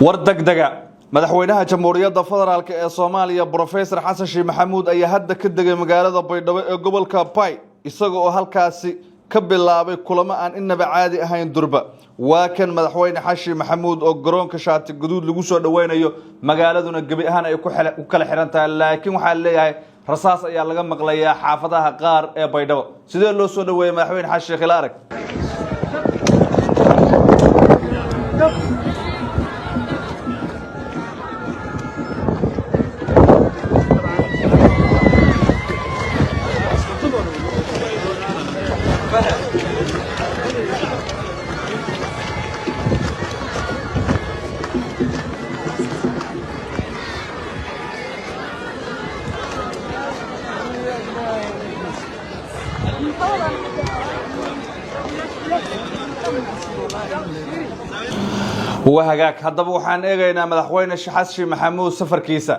wardagdaga madaxweynaha jamhuuriyadda federaalk ee Soomaaliya Professor Xasan Sheikh Maxamuud ayaa hadda ka degay magaalada Baydhabo ee gobolka Bay isaga oo halkaasi ka bilaabay kulamo aan inaba caadi ahayn durba waa kan madaxweyne Xasan Sheikh Maxamuud oo garoonka shaati guduud lagu soo dhaweynayo magaaladuna gabi ahaan ay ku kala xiran tahay laakiin waxa leeyahay rasaas ayaa laga maqlayaa xaafadaha qaar ee Baydhabo sidee loo soo dhaweeyay madaxweyne Xasan Sheikh la arag وهاجاك هذا وحنا إجينا مدحوين Xasan Sheikh Maxamuud safarkiisa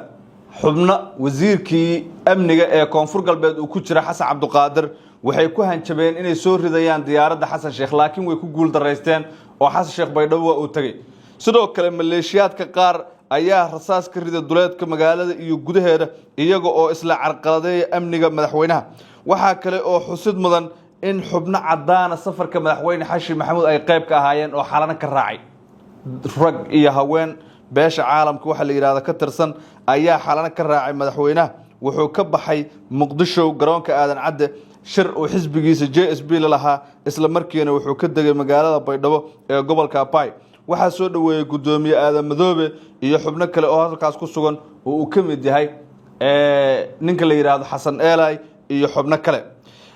xubna wasiirkii amniga ee koonfur galbeed uu ku jira Xasan Cabduqaadir waxay ku hanjabeen inay soo ridayaan diyaaradda Xasan Sheikh laakiin way ku guul dareysteen oo Xasan Sheikh Baydhabo uu tagay sidoo kale maleeshiyaadka qaar ayaa rasaas ka riday duleedka magaalada iyo gudaheeda iyaga oo isla carqaladeeyay amniga madaxweynaha waxa kale oo xusid mudan in xubna cadaana safarka madaxweyne Xasan Sheikh Maxamuud ay qayb ka ahaayeen oo xalana ka raacay rag iyo haween beesha caalamka waxa la yiraahdo ka tirsan ayaa xalana ka raacay madaxweynaha wuxuu ka baxay Muqdisho garoonka aadan cadde shir oo xisbigiisa JSB la lahaa isla markiina wuxuu ka degay magaalada Baydhabo ee gobolka Bay waxa soo dhaweeyay gudoomiye aadan madoobe iyo xubno kale oo halkaas ku sugan oo uu ka mid yahay ninka la yiraahdo Xasan Eelay iyo xubno kale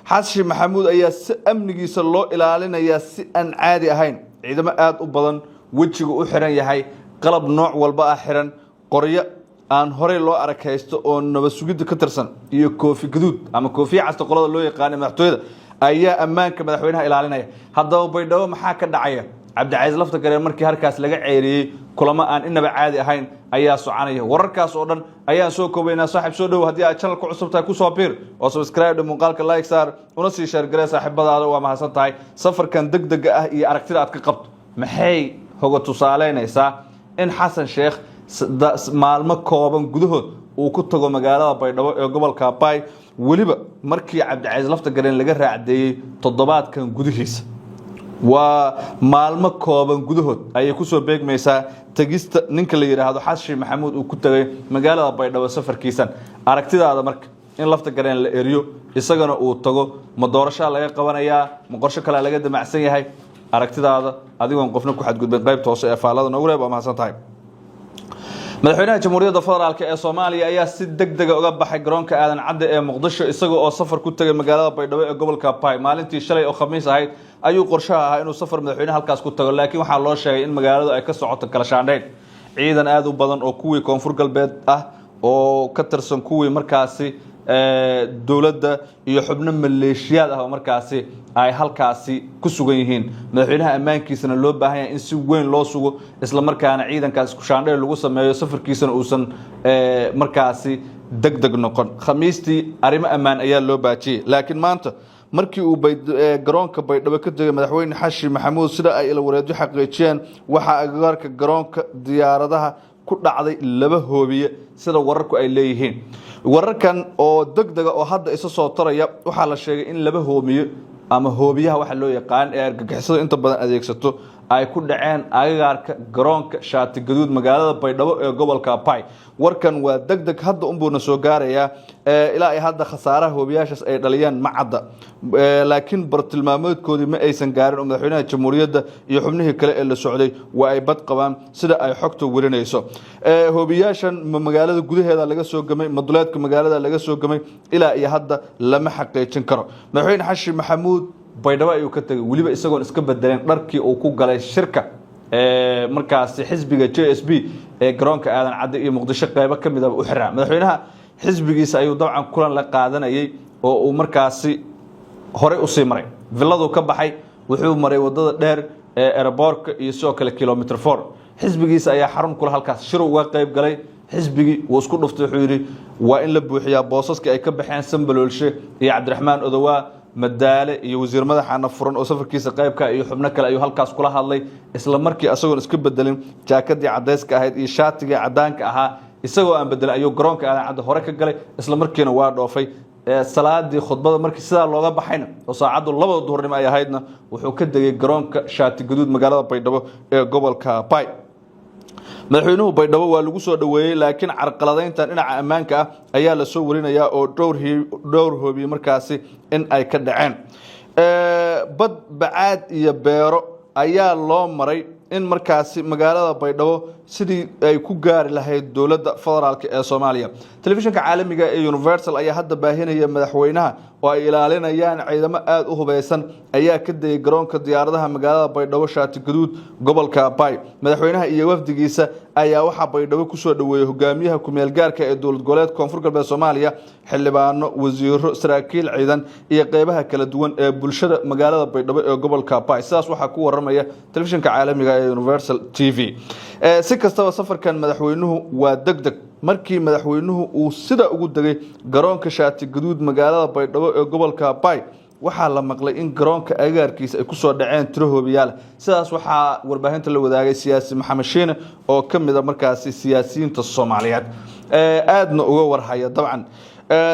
Xasan Sheikh Maxamuud ayaa si amnigiisa loo ilaalinayaa si aan caadi ahayn ciidamo aad u badan wajiga u xiran yahay qalab nooc walba ah xiran qoryo aan hore loo arkaysto oo nabad sugid ka tirsan iyo koofi guduud ama koofi casta qolada loo yaqaan madaxtooyada ayaa ammaanka madaxweynaha ilaalinaya haddaba Baydhabo maxaa ka dhacaya Cabdi Lafta Gareen markii halkaas laga ceeriyay kulamo aan inaba caadi ahayn ayaa soconaya wararkaas oo dhan ayaan soo koobaynaa saaxiib soo dhaw hadii aad channel ku cusub tahay ku soo biir oo subscribe muuqaalka like saar una sii share garee saaxiibadaada waa mahadsan tahay safarkan degdega ah iyo aragtida aad ka qabto maxay hoga tusaaleynaysaa in Xasan Sheikh maalmo kooban gudahood uu ku tago magaalada Baydhabo ee gobolka Bay waliba markii Cabdi Lafta Gareen laga raacdeeyay toddobaadkan gudihiisa waa maalmo kooban gudahood ayay ku soo beegmaysaa tagista ninka la yiraahdo Xasan Sheikh Maxamuud uu ku tagay magaalada Baydhabo safarkiisan aragtidaada marka in Lafta Gareen la eriyo isagana uu tago ma doorasho laga qabanayaa ma qorshe kale laga damacsan yahay aragtidaada adigoon qofna ku xadgudbin qaybta hoose ee faalada noogu reeb ama santahay madaxweynaha jamhuuriyadda federaalk ee Soomaaliya ayaa si degdeg ah uga baxay garoonka aadan cadde ee Muqdisho isaga oo safar ku tagay magaalada Baydhabo ee gobolka Bay maalintii shalay oo Khamiis ahayd ayuu qorshaha ahaa inuu safar madaxweynaha halkaas ku tago laakiin waxa loo sheegay in magaaladu ay ka socoto kala shaandhayn ciidan aad u badan oo kuwii koonfur galbeed ah oo ka tirsan kuwii markaasi dawladda iyo xubno maleeshiyaad ah oo markaasi ay halkaasi ku sugan yihiin madaxweynaha ammaankiisana loo baahan yahay in si weyn loo sugo isla markaana ciidankaas ku shaandheer lagu sameeyo safarkiisana uusan markaasi degdeg noqon khamiistii arrimo ammaan ayaa loo baajiyay laakiin maanta markii uu garoonka Baydhabo ka degay madaxweyne Xasan Sheikh Maxamuud sida ay ila wareedyo xaqiijiyeen waxa agagaarka garoonka diyaaradaha ku dhacday laba hoobiye sida wararku ay leeyihiin wararkan oo degdega oo hadda isa soo taraya waxa la sheegay in laba hoobiye ama hoobiyaha waxa loo yaqaan ee argagixisada inta badan adeegsato ay ku dhaceen agagaarka garoonka shaati guduud magaalada Baydhabo ee gobolka Bay warkan waa degdeg hadda umbuuna soo gaaraya ilaa ay hadda khasaaraha hoobiyaashaas ay dhaliyaan ma cadda laakiin bartilmaameedkoodii ma aysan gaarin madaxweynaha jamhuuriyadda iyo xubnihii kale ee la socday waa ay bad qabaan sida ay xogta warinayso hoobiyaashan magaalada gudaheeda laga soo gamay maduleedka magaalada laga soo gamay ilaa iyo hadda lama xaqiijin karo madaxweyne Xasan Sheikh Maxamuud Baydhabo ayuu ka tagay waliba isagoo iska bedeleen dharkii uu ku galay shirka markaasi xisbiga JSB ee garoonka aadan cadde iyo Muqdisho qayb ka mid ah u xiraa madaxweynaha xisbigiisa ayuu dabcan kulan la qaadanayay oo uu markaasi hore u sii maray villadu ka baxay wuxuu maray wadada dheer ee airportka iyo soo kale kilometer 4 xisbigiisa ayaa xarun kula halkaas shir uga qayb galay xisbigi uu isku dhuftay wuxuu yiri waa in la buuxiyaa boosaska ay ka baxeen Sambaloolshe iyo Cabdiraxmaan Odawa madaale iyo wasiir madaxana furan oo safarkiisa qaybka iyo xubno kale ayuu halkaas kula hadlay isla markii asagoon iska bedelin jaakadii cadayska ahayd iyo shaatigii cadaanka ahaa isagoo aan bedelay ayuu garoonka aadan hore ka galay isla markiina waa dhoofay salaadii khudbada markii sidaa looga baxayna oo saacadu 2 duhurnimo ay ahaydna wuxuu ka degay garoonka shaati gaduud magaalada Baydhabo ee gobolka Bay madaxweynuhu Baydhabo waa lagu soo dhaweeyay laakiin carqaladayntan dhinaca ammaanka ah ayaa la soo warinayaa oo dhowr hoobi markaasi in ay ka dhaceen bad bacaad iyo beero ayaa loo maray in markaasi magaalada Baydhabo sidii ay ku gaari lahayd dawladda federaalka ee Soomaaliya telefishinka caalamiga ee Universal ayaa hadda baahinaya madaxweynaha oo ay ilaalinayaan ciidamo aad u hubeysan ayaa ka degay garoonka diyaaradaha magaalada Baydhabo shaati gaduud gobolka Bay madaxweynaha iyo wafdigiisa ayaa waxa Baydhabo ku soo dhaweeyay hogaamiyaha ku meel gaarka ee dawlad goboleed Koonfur Galbeed Soomaaliya xildhibaano wasiiro saraakiil ciidan iyo qaybaha kala duwan ee bulshada magaalada Baydhabo ee gobolka Bay sidaas waxa ku waramaya telefishinka caalamiga ee Universal TV si kastaba safarkan madaxweynuhu waa degdeg markii madaxweynuhu uu sida ugu dagay garoonka shaati gaduud magaalada Baydhabo ee gobolka Bay waxaa la maqlay in garoonka agaarkiisa ay ku soo dhaceen tiro hoobiyaal sidaas waxa warbaahinta la wadaagay siyaasi Maxamed Shiine oo kamid ah markaasi siyaasiyiinta Soomaaliyeed aadna uga warhaya dabcan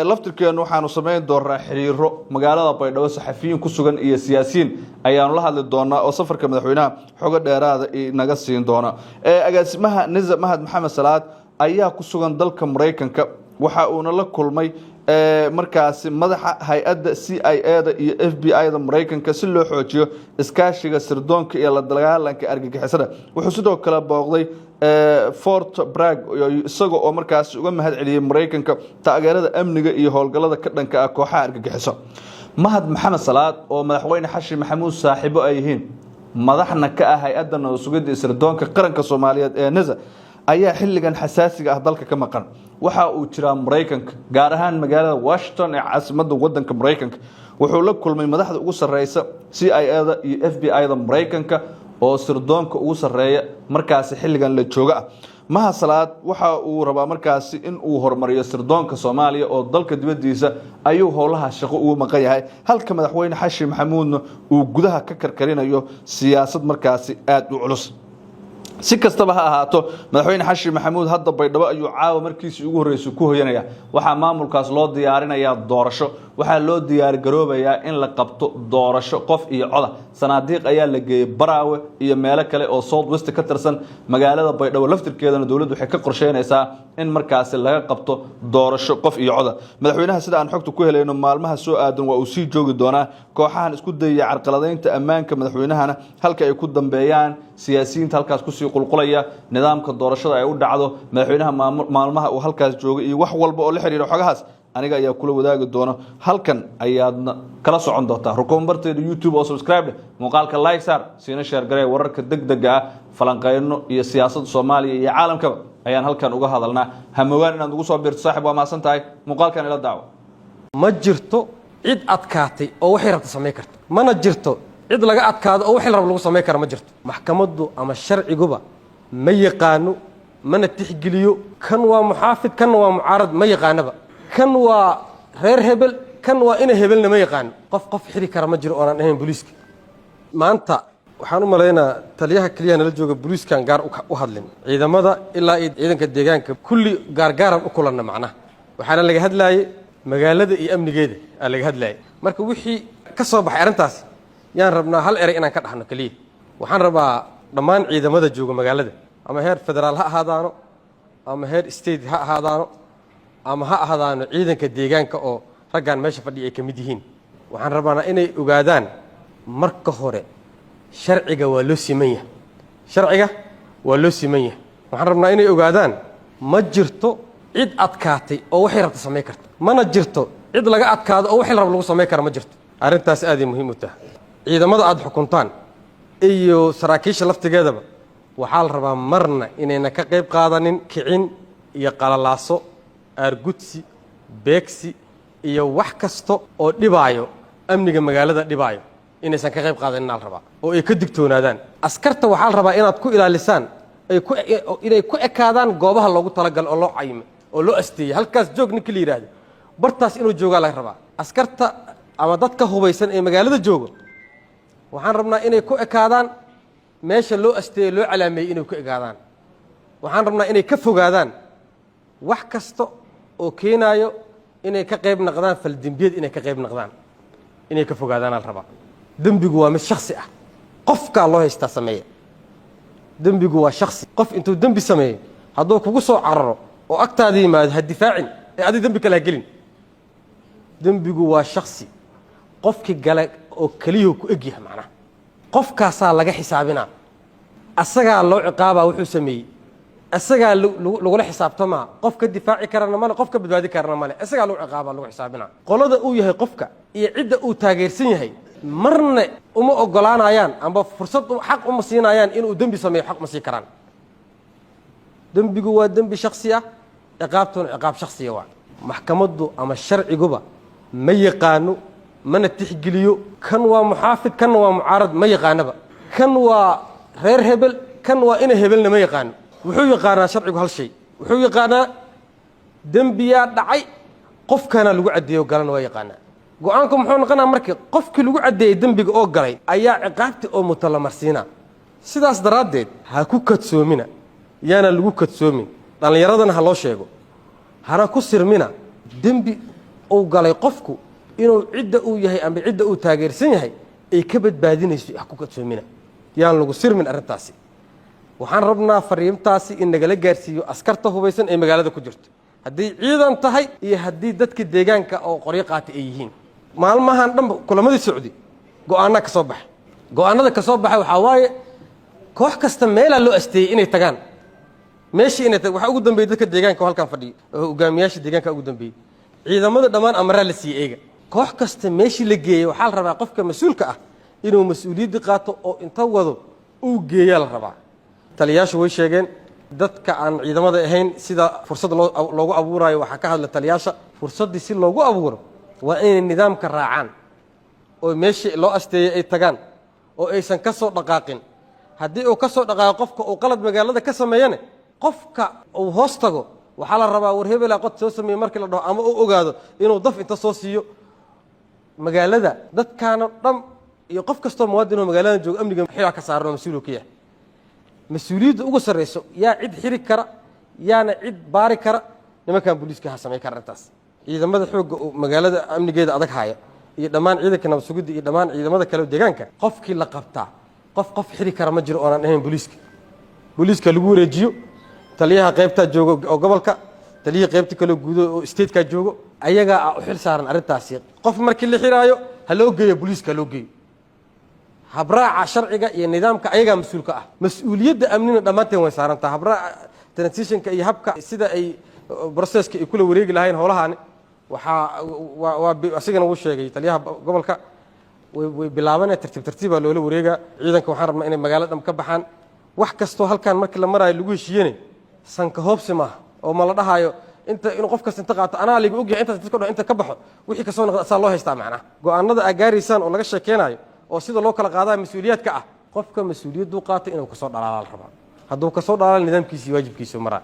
laftirkeenu waxaanu sameyn doonaa xiriiro magaalada Baydhabo saxafiyiin ku sugan iyo siyaasiyiin ayaanu la hadli doonaa oo safarka madaxweynaha xogo dheeraada naga siin doona agaasimaha Nizam Mahad Maxamed Salaad ayaa ku sugan dalka Mareykanka waxa uu la kulmay markaasi madaxa hay'adda CIA-da iyo FBI-da Mareykanka si loo xoojiyo iskaashiga sirdoonka iyo la dagaalanka argagixisada wuxuu sidoo kale booqday Fort Bragg isagoo oo markaasi uga mahad celiyay Mareykanka taageerada amniga iyo howlgallada ka dhanka ah kooxaha argagixiso Mahad Maxamed Salaad oo madaxweyne Xashi Maxamuud saaxiibo ay yihiin madaxna ka ah hay'adda sugidda sirdoonka qaranka Soomaaliyeed ee NISA ayaa xilligan xasaasiga ah dalka ka maqan waxa uu jiraa Mareykanka gaar ahaan magaalada Washington ee caasimadda wadanka Mareykanka wuxuu la kulmay madaxda ugu sareysa CIA-da iyo FBI-da Mareykanka oo sirdoonka ugu sareeya markaasi xilligan la jooga Mahad Salaad waxa uu rabaa markaasi in uu horumariyo sirdoonka Soomaaliya oo dalka dibadiisa ayuu howlaha shaqo ugu maqan yahay halka madaxweyne Xashi Maxamuudna uu gudaha ka karkarinayo siyaasad markaasi aad u culus si kastaba ha ahaato madaxweyne Xashi Maxamuud hadda Baydhabo ayuu caawa markiisii ugu horeysay ku hoyanaya waxa maamulkaas loo diyaarinaya doorasho waxa loo diyaar garoobayaa in la qabto doorasho qof iyo cod sanaadiiq ayaa la geeyay Baraawe iyo meelo kale oo South West ka tirsan magaalada Baydhabo laftirkeedana dawladdu waxay ka qorsheynaysaa in markaasi laga qabto doorasho qof iyo cod madaxweynaha sida aan xogta ku helayno maalmaha soo aadan waa uu sii joogi doonaa kooxahan isku dayay carqaladaynta ammaanka madaxweynahana halka ay ku dambeeyaan siyaasiyiinta halkaas ku sii qulqulaya nidaamka doorashada ay u dhacdo madaxweynaha maalmaha uu halkaas joogay iyo wax walba oo la xiriiro xogahaas aniga ayaa kula wadaagi doona halkan ayaadna kala socon doontaa rukuumbarteeda YouTube oo subscribe muuqaalka like saar siina share garay wararka degdega ah falanqeyno iyo siyaasadda Soomaaliya iyo caalamka ayaan halkan uga hadalnaa hamogaan inaad ugu soo biirto saaxiib waa maasan tahay muuqaalkan ila daawo ma jirto cid adkaatay oo waxay rabto sameey karto mana jirto cid laga adkaado oo wixii rab lagu sameey karo ma jirto maxkamaddu ama sharciguba ma yaqaano mana tixgeliyo kan waa muxaafid kan waa mucaarad ma yaqaanaba kan waa reer hebel kan waa ina hebelna ma yaqaan qof xiri kara ma jiro oo aan ahayn booliiska maanta waxaan u maleynaa taliyaha kaliya nala jooga booliiskan gaar u hadlin ciidamada ilaa ciidanka deegaanka kulli gaargaaran u kulanna macnaha waxaana laga hadlaayay magaalada iyo amnigeeda aa laga hadlaayay marka wixii ka soo baxay arrintaas yaan rabnaa hal eray inaan ka dhaxno kaliya waxaan rabaa dhammaan ciidamada jooga magaalada ama heer federaal ha ahaadaano ama heer state ha ahaadaano ama ha ahaadaano ciidanka deegaanka oo raggan meesha fadhiya ay ka mid yihiin waxaan rabaa inay ogaadaan marka hore sharciga waa loo siman yahay sharciga waa loo siman yahay waxaan rabnaa inay ogaadaan ma jirto cid adkaatay oo waxay rabto sameey karto mana jirto cid laga adkaado oo wixii rab lagu sameey karo ma jirto arrintaas aad ay muhiim u tahay ciidamada aad xukuntaan iyo saraakiisha laftigeedaba waxaa la rabaa marna inayna ka qayb qaadanin kicin iyo qalalaaso aargudsi beegsi iyo wax kasta oo dhibaayo amniga magaalada dhibaayo inaysan ka qayb qaadanin la rabaa oo ay ka digtoonaadaan askarta waxaa la rabaa inaad ku ilaalisaan inay ku ekaadaan goobaha loogu talagal oo loo cayimay oo loo asteeyay halkaas joog ninka la yiraahdo bartaas inuu joogaa laga rabaa askarta ama dadka hubaysan ee magaalada jooga waxaan rabnaa inay ku ekaadaan meesha loo asteeyo loo calaameeyey inay ku ekaadaan waxaan rabnaa inay ka fogaadaan wax kasta oo keenayo inay ka qayb noqdaan faldembiyad inay ka qayb noqdaan inay ka fogaadaan al rabaa dembigu waa mid shakhsi ah qofkaa loo haystaa sameeya dembigu waa shakhsi qof intuu dembi sameeyo hadduu kugu soo cararo oo agtaada yimaado ha difaacin ee adig dembi kale ha gelin dembigu waa shakhsi qofkii gale oo keliyuu ku egyahay macnaha qofkaasaa laga xisaabinaa asagaa loo ciqaabaa wuxuu sameeyey asagaa lagula xisaabtamaa qof ka difaaci karana male qof ka badbaadi karana male asagaa lagu ciqaabaa lagu xisaabinaa qolada uu yahay qofka iyo cidda uu taageersan yahay marna uma ogolaanayaan amba fursad xaq uma siinayaan inuu dembi sameeyo xaq ma sii karaan dembigu waa dembi shakhsi ah ciqaabtuna ciqaab shakhsiya waa maxkamaddu ama sharciguba ma yaqaano mana tixgeliyo kan waa muxaafid kanna waa mucaarad ma yaqaanaba kan waa reer hebel kan waa ina hebelna ma yaqaano wuxuu yaqaanaa sharcigu hal shay wuxuu yaqaanaa dembiyaa dhacay qofkana lagu caddeeyo galana waa yaqaanaa go-aanku muxuu noqonaa markii qofkii lagu caddeeyey dembiga oo galay ayaa ciqaabti oo mutalamarsiinaa sidaas daraaddeed ha ku kadsoomina yaana lagu kadsoomin dhallinyaradana ha loo sheego hana ku sirmina dembi uu galay qofku inuu cidda uu yahay ama cidda uu taageersan yahay ay ka badbaadinayso ha ku kadsoomina yaan lagu sirmin arrintaasi waxaan rabnaa fariintaasi in nagala gaarsiiyo askarta hubaysan ee magaalada ku jirto haddii ciidan tahay iyo haddii dadka deegaanka oo qoryo qaata ay yihiin maalmahan dhanba kulamadii socdi go-aanna ka soo baxay go-aanada ka soo baxay waxaa waaye koox kasta meelaa loo asteeyey inay tagaan meeshii inay waxaa ugu dambeeyey dadka deegaanka oo halkan fadhiyo oo hogaamiyaasha deegaanka ugu dambeeyey ciidamada dhammaan amaraa la siiyey eega koox kasta meeshii la geeyey waxaa la rabaa qofka mas-uulka ah inuu mas-uuliyadda qaato oo inta wado uu geeyaa la rabaa taliyaashu way sheegeen dadka aan ciidamada ahayn sida fursad loogu abuurayo waxaa ka hadla taliyaasha fursaddii si loogu abuuro waa inay nidaamka raacaan oo meeshii loo asteeyey ay tagaan oo aysan ka soo dhaqaaqin haddii uu ka soo dhaqaaqo qofka uu qalad magaalada ka sameeyane qofka uu hoos tago waxaa la rabaa war hebelaa qod soo sameeyey markii la dhaho ama uu ogaado inuu daf inta soo siiyo magaalada dadkaana dhan iyo qof kastoo muwaadin oo magaalada jooga amniga xilaa ka saaran oo mas-uul ka yahay mas-uuliyadda ugu sarreyso yaa cid xiri kara yaana cid baari kara nimankan booliiska ha samey kara arrintaas ciidamada xoogga oo magaalada amnigeeda adag haya iyo dhammaan ciidanka nabad sugidda iyo dhammaan ciidamada kale deegaanka qofkii la qabtaa qof xiri kara ma jiro oonaan ahayn booliiska lagu wareejiyo taliyaha qaybtaa joogo oo gobolka taliyihii qaybta kaloo guudo oo statekaa joogo ayagaa u xil saaran arrintaasi qof markii la xiraayo ha loo geeyo booliiska ha loo geeyo habraaca sharciga iyo nidaamka ayagaa mas-uulka ah mas-uuliyadda amnina dhammaanteen way saarantaa habraaca transitionka iyo habka sida ay broceska ay kula wareegi lahayn howlahaani waxaa asigana wuu sheegay taliyaha gobolka way bilaabanee tartiibaa loola wareegaa ciidanka waxaan rabnaa inay magaalo dham ka baxaan wax kastoo halkaan markii la maraayo lagu heshiiyene sanka hoobsi maaha oo ma la dhahaayo inuu qof kasta inta qaato anaa liga ogyahay intaas dadka dhan inta ka baxo wixii kasoo noqda asaa loo haystaa macnaha go-aanada aa gaaraysaan oo laga sheekeenaayo oo sida loo kala qaadaa mas-uuliyaadka ah qofka mas-uuliyadduu qaatay inuu kasoo dhalaala la rabaa hadduu kasoo dhalaala nidaamkiisi waajibkiisu maraa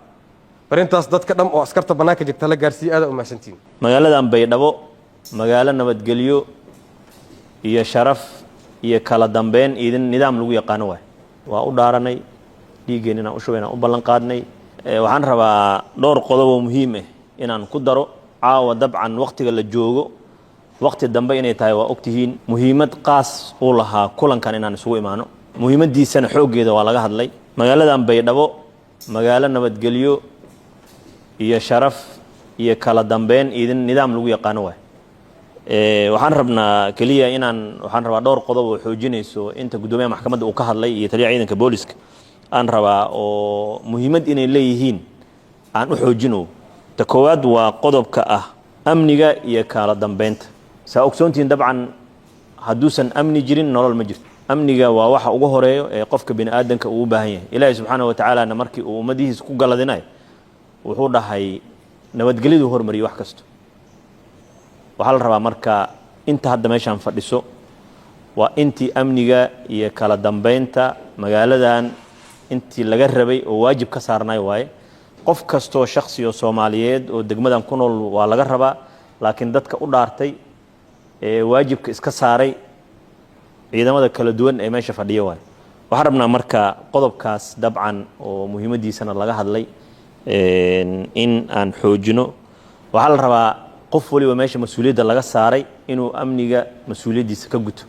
barintaas dadka dham oo askarta bannaanka jirta la gaarsiiya aada u mahadsantiin magaaladan baydhabo magaalo nabadgelyo iyo sharaf iyo kala dambeyn idin nidaam lagu yaqaano waay waa u dhaaranay dhiiggeen inaan u shubay inaan u ballan qaadnay waxaan rabaa dhowr qodob oo muhiim ah inaan ku daro caawa dabcan waqtiga la joogo waqti dambe inay tahay waa ogtihiin muhiimad qaas uu lahaa kulankan inaan isugu imaano muhiimaddiisana xooggeeda waa laga hadlay magaaladan baydhabo magaalo nabadgelyo iyo sharaf iyo kala dambeyn idin nidaam lagu yaqaano waay waxaan rabnaa keliya waxaan rabaa dhowr qodob oo xoojinayso inta guddoomiyaha maxkamadda uu ka hadlay iyo taliyaha ciidanka booliska aan rabaa oo muhiimad inay leeyihiin aan u xoojino ta koowaad waa qodobka ah amniga iyo kala dambeynta saa ogsoontihiin dabcan hadduusan amni jirin nolol ma jirto amniga waa waxa ugu horeeyo ee qofka bini aadanka uu u baahan yahay ilaahay subxaanahu wa tacaalana markii uu ummadihiisa ku galadinayo wuxuu dhahay nabadgelyadu hormariyay wax kasto waxaa la rabaa marka inta hadda meeshaan fadhiso waa intii amniga iyo kala dambeynta magaaladan intii laga rabay oo waajib ka saarnay waaye qof kastoo shakhsi oo Soomaaliyeed oo degmadan ku nool waa laga rabaa laakiin dadka u dhaartay waajibka iska saaray ciidamada kala duwan ee meesha fadhiyo waay waxaan rabnaa marka qodobkaas dabcan oo muhiimadiisana laga hadlay in aan xoojino waxaa la rabaa qof waliba meesha mas-uuliyadda laga saaray inuu amniga mas-uuliyaddiisa ka guto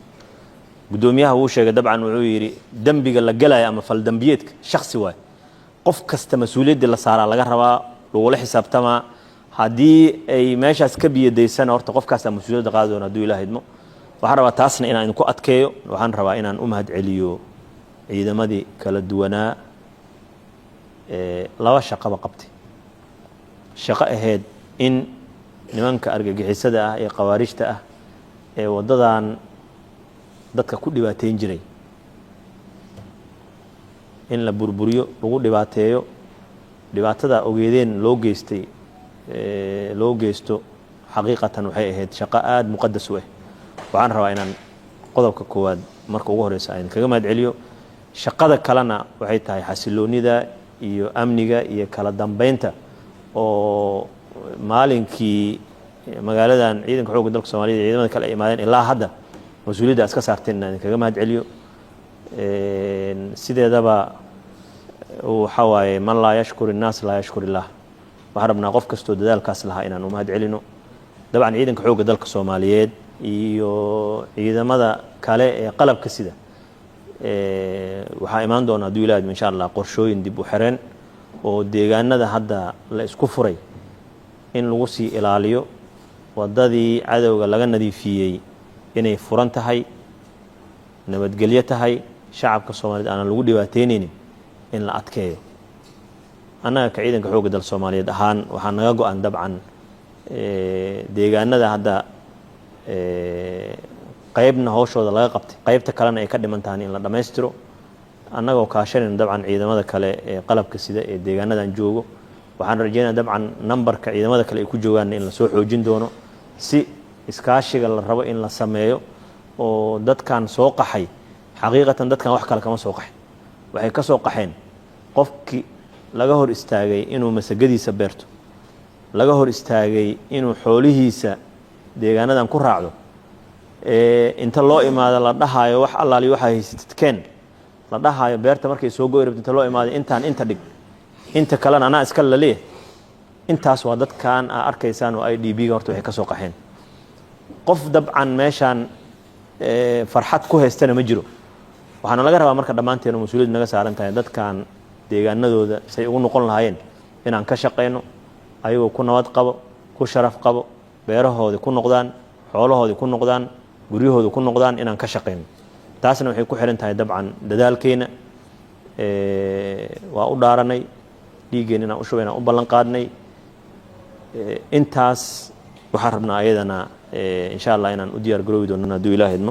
guddoomiyaha wuu sheegay dabcan wuxuu yidhi dembiga la gelaya ama faldambiyeedka shaksi waay qof kasta mas-uuliyaddii la saaraa laga rabaa lagula xisaabtamaa haddii ay meeshaas ka biyadaysana horta qofkaasaa mas-uuliyadda qaadi doona hadduu ilaah idmo waxaan rabaa taasna inaan idinku adkeeyo waxaan rabaa inaan u mahad celiyo ciidamadii kala duwanaa laba shaqaba qabtay shaqo ahayd in nimanka argagixisada ah ee khawaarijta ah ee waddadan dadka ku dhibaateyn jiray in la burburiyo lagu dhibaateeyo dhibaatada ogeedeen loo geystay loo geysto xaqiiqatan waxay ahayd shaqo aada muqadas u ah waxaan rabaa inaan qodobka koowaad marka ugu horeysa aan kaga mahad celiyo shaqada kalena waxay tahay xasiloonida iyo amniga iyo kala dambeynta oo maalinkii magaaladan ciidanka xoogga dalka Soomaaliyeed iyo ciidamada kale ay imaadeen ilaa hadda mas-uuliyadda iska saarteen inaan kaga mahad celiyo sideedaba waxa waaye man laa yashkuru innaas laa yashkuru illaah waxaan rabnaa qof kastoo dadaalkaas lahaa inaan u mahad celino dabcan ciidanka xoogga dalka Soomaaliyeed iyo ciidamada kale ee qalabka sida waxaa imaan doona hadduu ilaahay insha Allah qorshooyin dib u xireen oo deegaanada hadda la isku furay in lagu sii ilaaliyo wadadii cadowga laga nadiifiyey inay furan tahay nabadgelyo tahay shacabka Soomaaliyeed aan lagu dhibaateynaynin in la adkeeyo annaga ka ciidanka xoogga dalka Soomaaliyeed ahaan waxaa naga go'an dabcan deegaanada hadda qaybna hawshooda laga qabtay qaybta kalena ay ka dhiman tahay in la dhameystiro annagoo kaashanayna dabcan ciidamada kale ee qalabka sida ee deegaanadan joogo waxaan rajeynayaa dabcan numberka ciidamada kale ay ku joogaan in la soo xoojin doono si iskaashiga la rabo in la sameeyo oo dadkan soo qaxay xaqiiqatan dadkan wax kale kama soo qaxin waxay ka soo qaxeen qofkii laga hor istaagay inuu masagadiisa beerto laga hor istaagay inuu xoolihiisa deegaanadan ku raacdo inta loo imaado la dhahayo wax allaali waxa haysatadkeen la dhahayo beerta markay soo go'ay rabto inta loo imaado intaan inta dhig inta kalena anaa iska la leeyahay intaas waa dadkan aa arkaysaan oo IDB-ga horta waxay ka soo qaxeen qof dabcan meeshaan farxad ku haystana ma jiro waxaana laga rabaa marka dhammaanteena mas-uuliyad naga saaran tahay dadkan deegaanadooda say ugu noqon lahaayeen inaan ka shaqeyno ayagoo ku nabad qabo ku sharaf qabo beerahoodii ku noqdaan xoolahoodii ku noqdaan guryahooda ku noqdaan inaan ka shaqeyno taasna waxay ku xiran tahay dabcan dadaalkeena waa u dhaaranay dhiigeen inaan u shubay inaan u ballan qaadnay intaas waxaan rabnaa ayadana insha Allah inaan u diyaar garoobi doono hadduu Ilaahay idmo